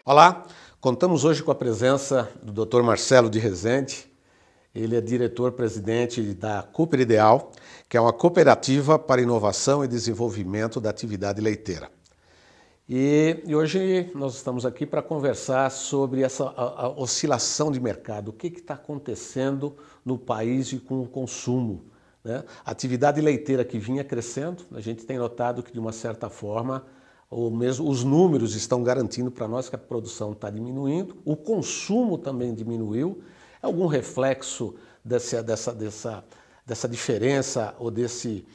Olá, contamos hoje com a presença do Dr. Marcelo de Rezende. Ele é diretor-presidente da Cooper Ideal, que é uma cooperativa para inovação e desenvolvimento da atividade leiteira. E hoje nós estamos aqui para conversar sobre essa a oscilação de mercado, o que está acontecendo no país e com o consumo, né? A atividade leiteira que vinha crescendo, a gente tem notado que de uma certa forma os números estão garantindo para nós que a produção está diminuindo, o consumo também diminuiu. É algum reflexo dessa diferença ou desse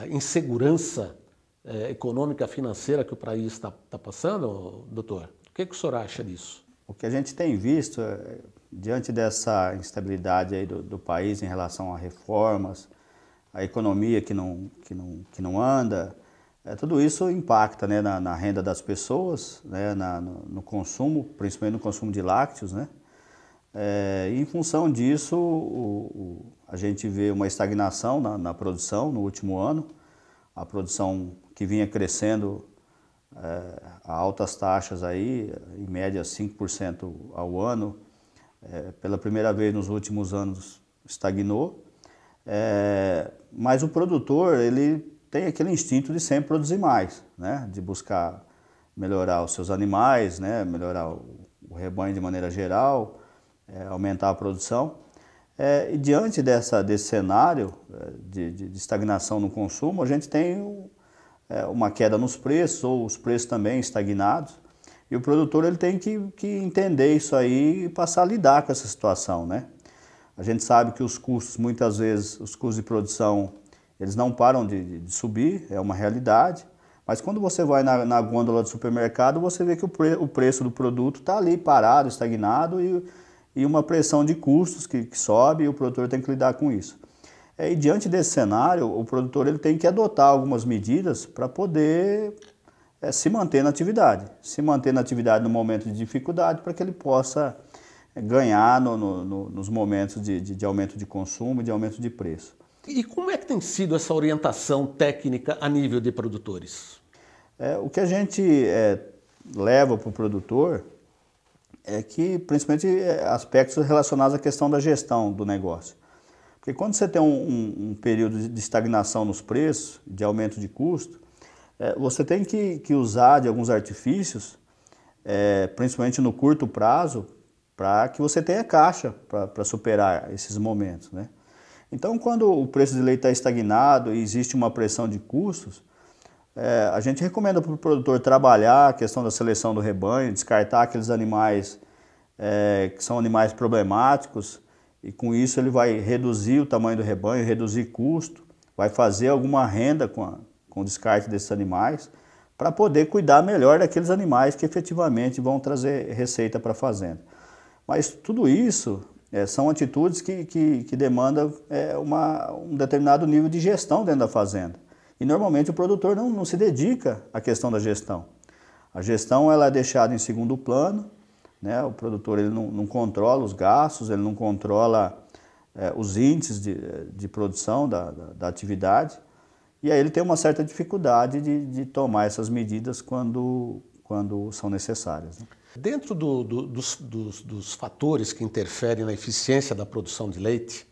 insegurança econômica, financeira que o país está passando, doutor? O que o senhor acha disso? O que a gente tem visto, diante dessa instabilidade aí do país em relação a reformas, a economia que não anda, tudo isso impacta, né, na renda das pessoas, né, no consumo, principalmente no consumo de lácteos, né? E em função disso, a gente vê uma estagnação na produção no último ano. A produção que vinha crescendo a altas taxas, aí, em média 5% ao ano, pela primeira vez nos últimos anos estagnou. Mas o produtor, ele tem aquele instinto de sempre produzir mais, né? De buscar melhorar os seus animais, né? Melhorar o rebanho de maneira geral, aumentar a produção. E diante desse cenário de estagnação no consumo, a gente tem uma queda nos preços, ou os preços também estagnados, e o produtor ele tem que entender isso aí e passar a lidar com essa situação, né? A gente sabe que os custos, muitas vezes, os custos de produção, eles não param de subir, é uma realidade, mas quando você vai na gôndola do supermercado, você vê que o preço do produto está ali parado, estagnado, e uma pressão de custos que sobe, e o produtor tem que lidar com isso. E diante desse cenário, o produtor ele tem que adotar algumas medidas para poder se manter na atividade no momento de dificuldade, para que ele possa ganhar nos momentos de aumento de consumo e de aumento de preço. E como é que tem sido essa orientação técnica a nível de produtores? O que a gente leva para o produtor é que, principalmente, aspectos relacionados à questão da gestão do negócio. Porque quando você tem um período de estagnação nos preços, de aumento de custo, você tem que usar de alguns artifícios, principalmente no curto prazo, para que você tenha caixa para superar esses momentos, né? Então, quando o preço de leite está estagnado e existe uma pressão de custos, a gente recomenda para o produtor trabalhar a questão da seleção do rebanho, descartar aqueles animais que são animais problemáticos, e com isso ele vai reduzir o tamanho do rebanho, reduzir custo, vai fazer alguma renda com o descarte desses animais, para poder cuidar melhor daqueles animais que efetivamente vão trazer receita para a fazenda. Mas tudo isso são atitudes que demandam um determinado nível de gestão dentro da fazenda. E normalmente o produtor não se dedica à questão da gestão. A gestão ela é deixada em segundo plano, né? O produtor ele não controla os gastos, ele não controla os índices de produção da atividade, e aí ele tem uma certa dificuldade de tomar essas medidas quando são necessárias, né? Dentro dos fatores que interferem na eficiência da produção de leite,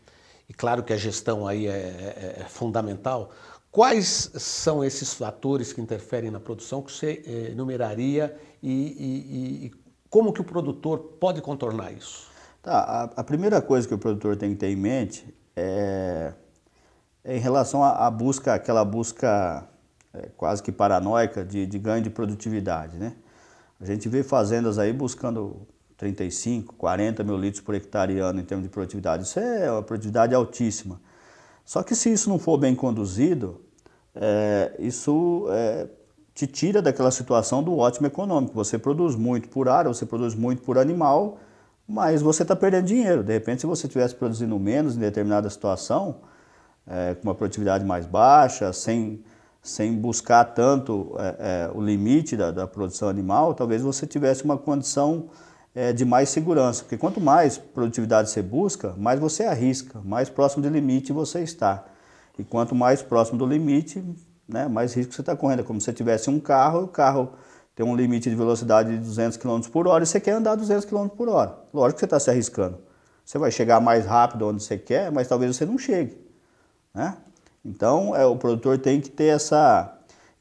e claro que a gestão aí é fundamental, quais são esses fatores que interferem na produção que você enumeraria e como que o produtor pode contornar isso? Tá, a primeira coisa que o produtor tem que ter em mente é em relação à busca, aquela busca quase que paranoica de ganho de produtividade, né? A gente vê fazendas aí buscando 35, 40 mil litros por hectare ano em termos de produtividade. Isso é uma produtividade altíssima. Só que se isso não for bem conduzido, isso te tira daquela situação do ótimo econômico. Você produz muito por área, você produz muito por animal, mas você está perdendo dinheiro. De repente, se você estivesse produzindo menos em determinada situação, com uma produtividade mais baixa, sem buscar tanto o limite da produção animal, talvez você tivesse uma condição de mais segurança. Porque quanto mais produtividade você busca, mais você arrisca, mais próximo do limite você está. E quanto mais próximo do limite, né, mais risco você está correndo. É como se você tivesse um carro, o carro tem um limite de velocidade de 200 km por hora e você quer andar 200 km por hora. Lógico que você está se arriscando. Você vai chegar mais rápido onde você quer, mas talvez você não chegue, né? Então, o produtor tem que ter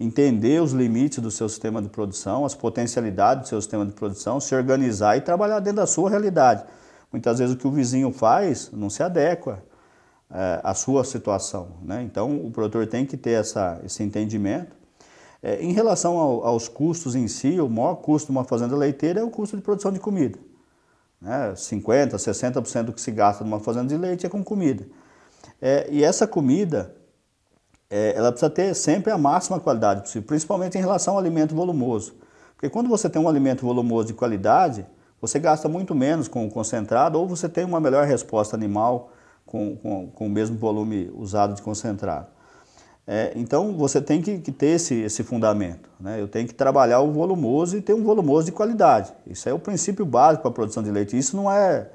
entender os limites do seu sistema de produção, as potencialidades do seu sistema de produção, se organizar e trabalhar dentro da sua realidade. Muitas vezes o que o vizinho faz não se adequa à sua situação, né? Então, o produtor tem que ter esse entendimento. Em relação aos custos em si, o maior custo de uma fazenda leiteira é o custo de produção de comida, né? 50%, 60% do que se gasta numa fazenda de leite é com comida. E essa comida, ela precisa ter sempre a máxima qualidade possível, principalmente em relação ao alimento volumoso. Porque quando você tem um alimento volumoso de qualidade, você gasta muito menos com o concentrado ou você tem uma melhor resposta animal com o mesmo volume usado de concentrado. Então você tem que ter esse fundamento, né? Eu tenho que trabalhar o volumoso e ter um volumoso de qualidade. Isso é o princípio básico para a produção de leite. Isso não é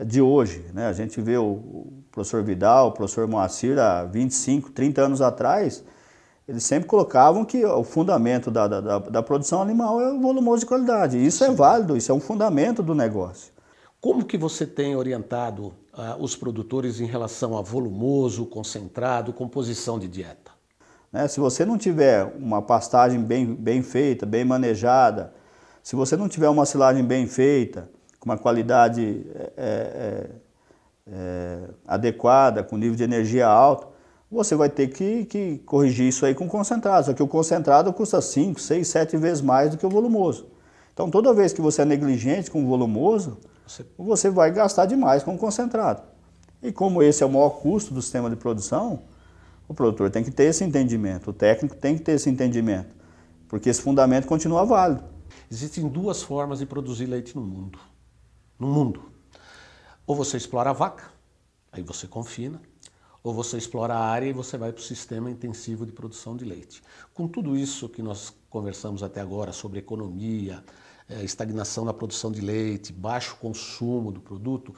de hoje, né? A gente vê o professor Vidal, o professor Moacir, há 25, 30 anos atrás, eles sempre colocavam que o fundamento da produção animal é o volumoso de qualidade. Isso é válido, isso é um fundamento do negócio. Como que você tem orientado os produtores em relação a volumoso, concentrado, composição de dieta? Se você não tiver uma pastagem bem feita, bem manejada, se você não tiver uma silagem bem feita, com uma qualidade adequada, com nível de energia alto, você vai ter que corrigir isso aí com concentrado. Só que o concentrado custa 5, 6, 7 vezes mais do que o volumoso. Então toda vez que você é negligente com o volumoso, você vai gastar demais com o concentrado. E como esse é o maior custo do sistema de produção, o produtor tem que ter esse entendimento, o técnico tem que ter esse entendimento, porque esse fundamento continua válido. Existem duas formas de produzir leite no mundo. Ou você explora a vaca, aí você confina, ou você explora a área e você vai para o sistema intensivo de produção de leite. Com tudo isso que nós conversamos até agora sobre economia, estagnação na produção de leite, baixo consumo do produto,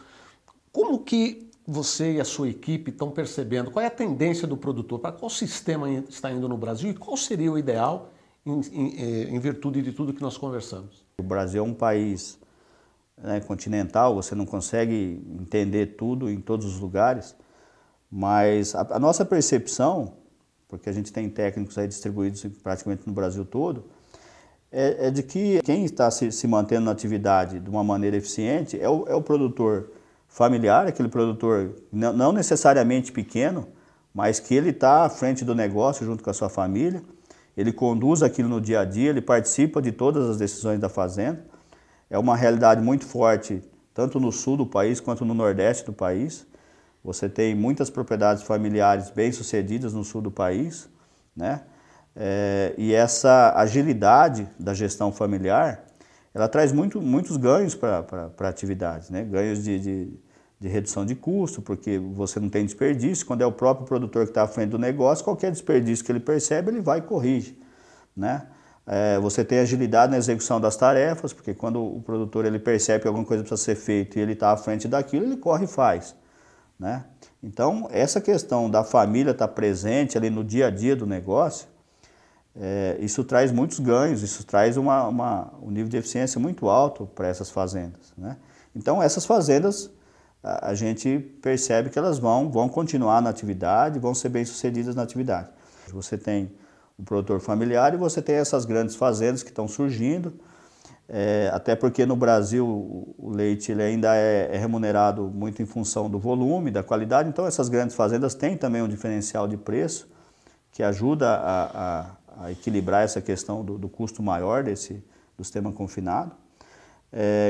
como que você e a sua equipe estão percebendo? Qual é a tendência do produtor? Para qual sistema está indo no Brasil e qual seria o ideal em virtude de tudo que nós conversamos? O Brasil é um país continental, você não consegue entender tudo em todos os lugares, mas a nossa percepção, porque a gente tem técnicos aí distribuídos praticamente no Brasil todo, é de que quem está se mantendo na atividade de uma maneira eficiente é o produtor familiar, aquele produtor não necessariamente pequeno, mas que ele está à frente do negócio junto com a sua família, ele conduz aquilo no dia a dia, ele participa de todas as decisões da fazenda. É uma realidade muito forte, tanto no sul do país quanto no nordeste do país. Você tem muitas propriedades familiares bem-sucedidas no sul do país, né? E essa agilidade da gestão familiar, ela traz muitos ganhos para a atividade, né? Ganhos de redução de custo, porque você não tem desperdício. Quando é o próprio produtor que está à frente do negócio, qualquer desperdício que ele percebe, ele vai e corrige, né? Você tem agilidade na execução das tarefas, porque quando o produtor ele percebe que alguma coisa precisa ser feita e ele está à frente daquilo, ele corre e faz, né? Então, essa questão da família estar presente ali no dia a dia do negócio, isso traz muitos ganhos, isso traz um nível de eficiência muito alto para essas fazendas, né? Então, essas fazendas, a gente percebe que elas vão continuar na atividade, vão ser bem-sucedidas na atividade. Você tem o produtor familiar e você tem essas grandes fazendas que estão surgindo, até porque no Brasil o leite ele ainda é remunerado muito em função do volume, da qualidade, então essas grandes fazendas têm também um diferencial de preço que ajuda a equilibrar essa questão do custo maior do sistema confinado.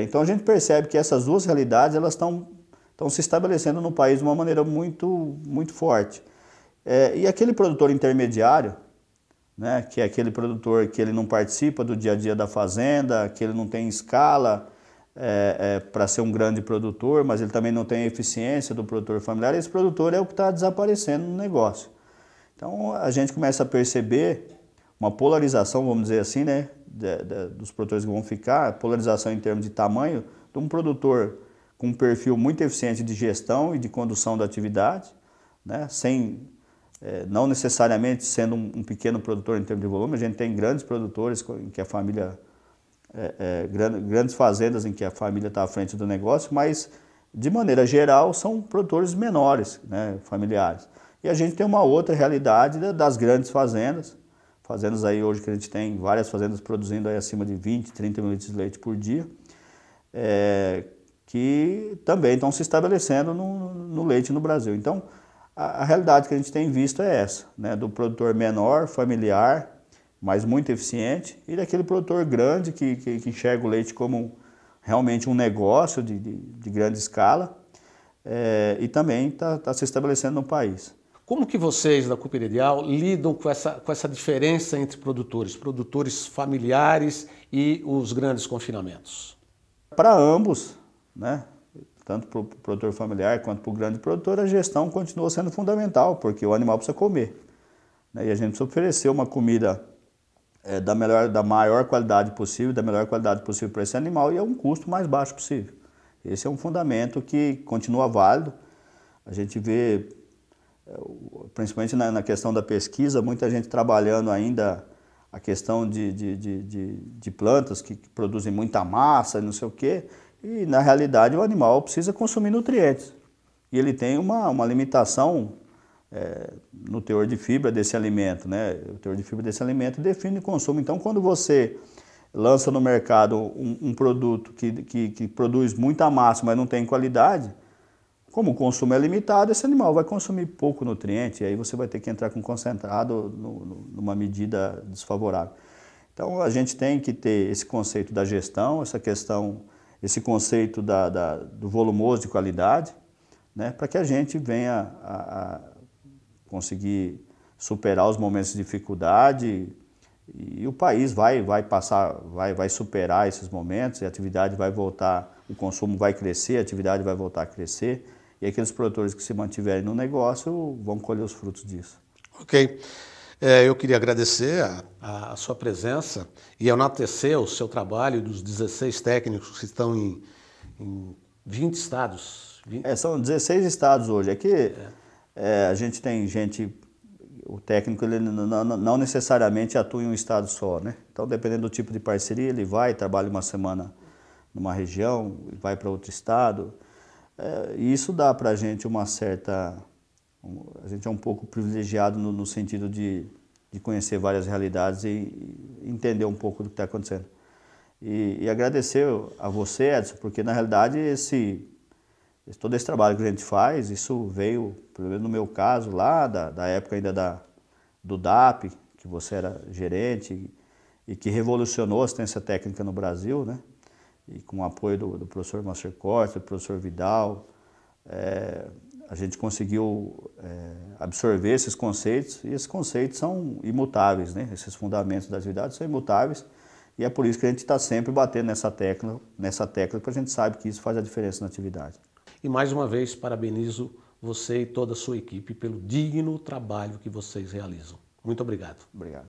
Então a gente percebe que essas duas realidades elas estão se estabelecendo no país de uma maneira muito forte. E aquele produtor intermediário, né, que é aquele produtor que ele não participa do dia a dia da fazenda, que ele não tem escala para ser um grande produtor, mas ele também não tem a eficiência do produtor familiar, esse produtor é o que está desaparecendo no negócio. Então a gente começa a perceber uma polarização, vamos dizer assim, né, dos produtores que vão ficar, polarização em termos de tamanho, de um produtor com um perfil muito eficiente de gestão e de condução da atividade, né, sem não necessariamente sendo um pequeno produtor em termos de volume, a gente tem grandes produtores em que a família, grandes fazendas em que a família está à frente do negócio, mas de maneira geral são produtores menores, né, familiares. E a gente tem uma outra realidade das grandes fazendas. Fazendas aí hoje que a gente tem várias fazendas produzindo aí acima de 20, 30 mil litros de leite por dia, que também estão se estabelecendo no leite no Brasil. Então, a realidade que a gente tem visto é essa, né, do produtor menor, familiar, mas muito eficiente, e daquele produtor grande que enxerga o leite como realmente um negócio de grande escala, e também está se estabelecendo no país. Como que vocês da Cooper Ideal lidam com essa diferença entre produtores familiares e os grandes confinamentos? Para ambos, né, tanto para o produtor familiar quanto para o grande produtor, a gestão continua sendo fundamental, porque o animal precisa comer, né, e a gente precisa oferecer uma comida da maior qualidade possível, da melhor qualidade possível para esse animal e a um custo mais baixo possível. Esse é um fundamento que continua válido. A gente vê, principalmente na questão da pesquisa, muita gente trabalhando ainda a questão de plantas que produzem muita massa e não sei o quê, e na realidade o animal precisa consumir nutrientes. E ele tem uma limitação no teor de fibra desse alimento, né? O teor de fibra desse alimento define o consumo. Então, quando você lança no mercado um produto que produz muita massa, mas não tem qualidade, como o consumo é limitado, esse animal vai consumir pouco nutriente, e aí você vai ter que entrar com concentrado numa medida desfavorável. Então, a gente tem que ter esse conceito da gestão, esse conceito do volumoso de qualidade, né? Para que a gente venha a conseguir superar os momentos de dificuldade, e o país vai superar esses momentos, e a atividade vai voltar, o consumo vai crescer, a atividade vai voltar a crescer, e aqueles produtores que se mantiverem no negócio vão colher os frutos disso. Ok. Eu queria agradecer a sua presença e enaltecer o seu trabalho dos 16 técnicos que estão em 20 estados. São 16 estados hoje. A gente tem gente, o técnico ele não necessariamente atua em um estado só, né? Então, dependendo do tipo de parceria, ele trabalha uma semana numa região, vai para outro estado. E isso dá para a gente uma certa... A gente é um pouco privilegiado no sentido de conhecer várias realidades e entender um pouco do que está acontecendo. E agradecer a você, Edson, porque na realidade todo esse trabalho que a gente faz, isso veio, pelo menos no meu caso, lá da época ainda do DAP, que você era gerente e que revolucionou a assistência técnica no Brasil, né? E com o apoio do professor Master Costa, do professor Vidal, a gente conseguiu absorver esses conceitos, e esses conceitos são imutáveis, né? Esses fundamentos da atividade são imutáveis, e é por isso que a gente está sempre batendo nessa tecla, porque a gente sabe que isso faz a diferença na atividade. E mais uma vez, parabenizo você e toda a sua equipe pelo digno trabalho que vocês realizam. Muito obrigado. Obrigado.